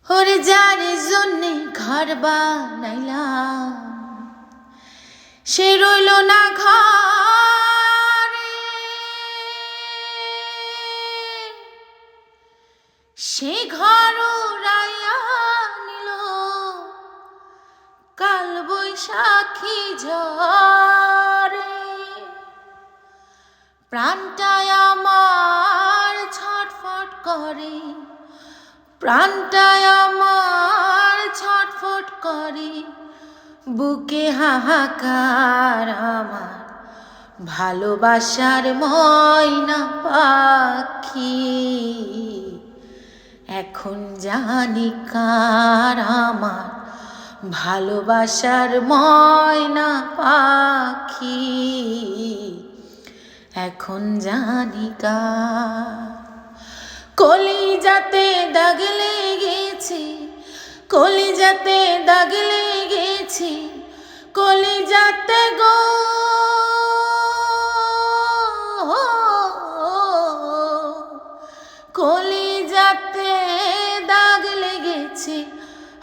ওরে যার জন্যে ঘর বানাইলাম সে রইল না ঘরে, সে ঘর উড়াইয়া নিল কাল বৈশাখী ঝড়ে। প্রাণটায় আমার ছটফট করে, প্রাণটায় আমার ছটফট করে, বুকে হাহাকার আমার ভালোবাসার ময়না পাখি। এখন জানি কার আমার ভালোবাসার ময়না পাখি, এখন জানি কার। কলিজাতে দাগ লেগেছে, কলিজাতে দাগ লেগেছে, কলিজাতে গো কলিজাতে দাগ লেগেছে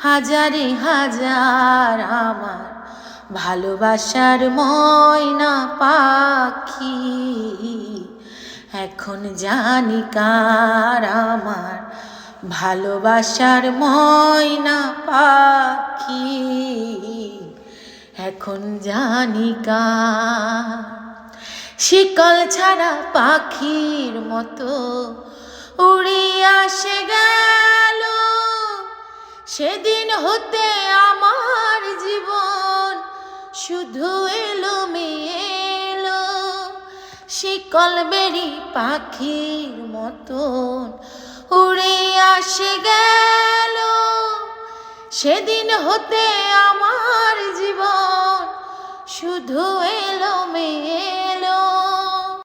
হাজারে হাজার আমার ভালোবাসার ময়না পাখি। এখন জানি কার আমার ভালোবাসার ময়না পাখি, এখন জানি কার। শিকল ছাড়া পাখির মতো উড়িয়া সে গেল, সেদিন হতে আমার জীবন শুধু এলো মেলো। শিকল বেরি পাখির মতন উড়ে আসে গেল, সেদিন হতে আমার জীবন শুধু এলো মেলো।